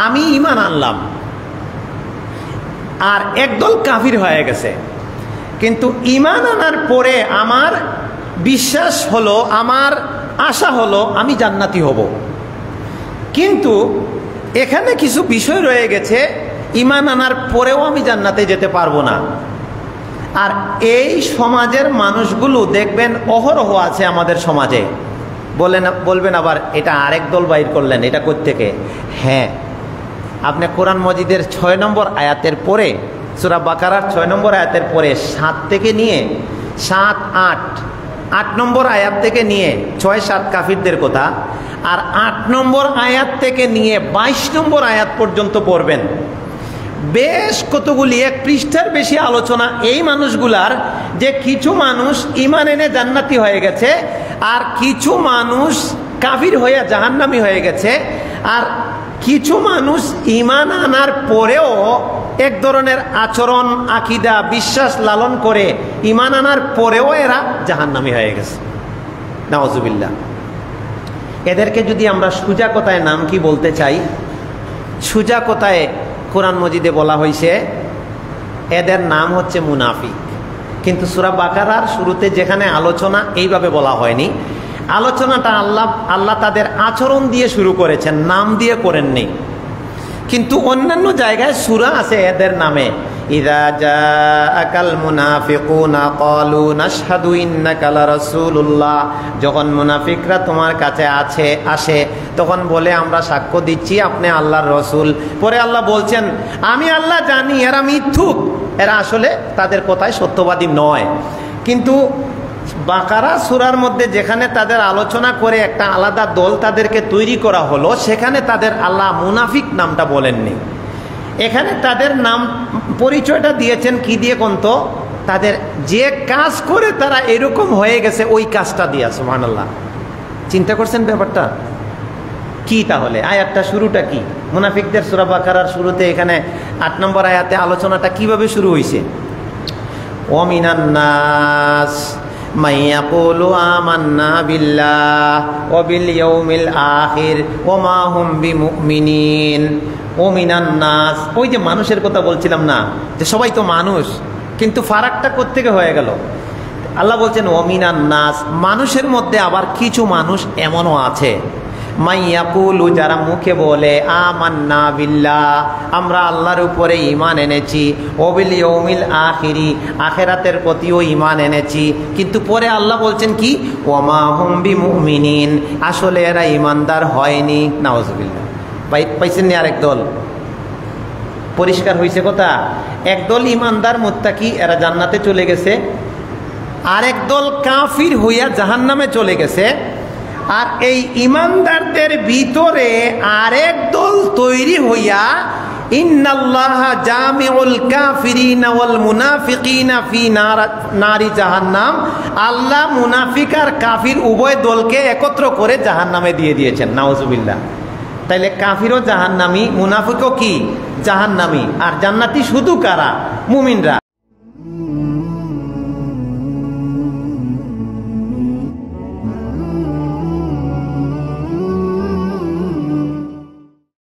আমি ঈমান আনলাম আর একদল কাফির হয়ে গেছে, কিন্তু ঈমান আনার পরে আমার বিশ্বাস হলো, আমার আশা হলো আমি জান্নাতি হব। কিন্তু এখানে কিছু বিষয় রয়ে গেছে, ঈমান আনার পরেও আমি জান্নাতে যেতে পারবো না। আর এই সমাজের মানুষগুলো দেখবেন অহরহ আছে আমাদের সমাজে। বলবেন আবার এটা আরেক দল বাইর করলেন, এটা কোত্থেকে? হ্যাঁ, আপনি কোরআন মজিদের 6 নম্বর আয়াতের পরে, সূরা বাকারার 6 নম্বর আয়াতের পরে 7 থেকে নিয়ে 7, 8 নম্বর আয়াত থেকে নিয়ে 6, 7 কাফিরদের কথা, আর 8 নম্বর আয়াত থেকে নিয়ে 22 নম্বর আয়াত পর্যন্ত পড়বেন। বেশ কতগুলি, 1 পৃষ্ঠার বেশি আলোচনা এই মানুষগুলার, যে কিছু মানুষ ঈমান এনে জান্নাতি হয়ে গেছে আর কিছু মানুষ কাফির হয়ে জাহান্নামী হয়ে গেছে, আর কিছু মানুষ ঈমান আনার পরেও এক ধরনের আচরণ, আকীদা, বিশ্বাস লালন করে ঈমান আনার পরেও এরা জাহান্নামী হয়ে গেছে। নাউজুবিল্লাহ। এদেরকে যদি আমরা সোজা কথায় নাম কি বলতে চাই, সোজা কথায় কোরআন মজিদে বলা হয়েছে এদের নাম হচ্ছে মুনাফিক। কিন্তু সূরা বাকারার শুরুতে যেখানে আলোচনা এইভাবে বলা হয়নি, আলোচনাটা আল্লাহ তাদের আচরণ দিয়ে শুরু করেছেন, নাম দিয়ে করেননি। কিন্তু অন্যান্য জায়গায় সূরা আছে এদের নামে, ইযা জাআকাল মুনাফিকুনা ক্বালু নাশহাদু ইন্নাকা লারাসূলুল্লাহ। যখন মুনাফিকরা তোমার কাছে আসে তখন বলে আমরা সাক্ষ্য দিচ্ছি আপনি আল্লাহর রসুল। পরে আল্লাহ বলছেন আমি আল্লাহ জানি এরা মিথ্যুক, এরা আসলে তাদের কথায় সত্যবাদী নয়। কিন্তু বাকারা সূরার মধ্যে যেখানে তাদের আলোচনা করে একটা আলাদা দল তাদেরকে তৈরি করা হলো, সেখানে তাদের আল্লাহ মুনাফিক নামটা বলেননি। এখানে তাদের নাম পরিচয়টা দিয়েছেন কি দিয়ে কোনতো, তাদের যে কাজ করে তারা এরকম হয়ে গেছে ওই কাজটা দিয়া। সুবহানাল্লাহ। চিন্তা করছেন ব্যাপারটা কি? তাহলে আয়াতটা শুরুটা কি? মুনাফিকদের সূরা বাকারার শুরুতে এখানে 8 নম্বর আয়াতে আলোচনাটা কিভাবে শুরু হয়েছে? ওয়া মিনান নাস মান ইয়াকুলু আমান্না বিল্লাহ ওয়া বিল ইয়াউমিল আখির ওয়া মা হুম বিমুমিনিন। ও মিনান নাস, ওই যে মানুষের কথা বলছিলাম না, যে সবাই তো মানুষ, কিন্তু ফারাকটা কোত্থেকে হয়ে গেল? আল্লাহ বলছেন ও মিনান নাস, মানুষের মধ্যে আবার কিছু মানুষ এমনও আছে, মাইয়াকুলু, যারা মুখে বলে আমান্না বিল্লাহ, আমরা আল্লাহর উপরে ঈমান এনেছি, ওয়া বিল ইয়াউমিল আখিরি, আখিরাতের প্রতিও ঈমান এনেছি, কিন্তু পরে আল্লাহ বলছেন কি ওয়া মা হুম বিমুমিনিন, আসলে এরা ঈমানদার হয়নি। নাউজুবিল্লাহ। পাইছেন নি আরেক দল? পরিষ্কার হয়েছে কথা। একদল ঈমানদার মুত্তাকি, এরা জান্নাতে চলে গেছে, আরেক দল কাফির হইয়া জাহান্নামে চলে গেছে। আর এই ঈমানদারদের ভিতরে আরেক দল তৈরি হইয়া ইন্নাল্লাহা জামিউল কাফিরিনা ওয়াল মুনাফিকিনা ফি নারি জাহান্নাম, আল্লাহ মুনাফিক আর কাফির উভয় দলকে একত্র করে জাহান্নামে দিয়ে দিয়েছেন। নাউজুবিল্লাহ। তাইলে কাফিরও জাহান্নামী, মুনাফিকও কি জাহান্নামী, আর জান্নাতি শুধু কারা? মুমিনরা।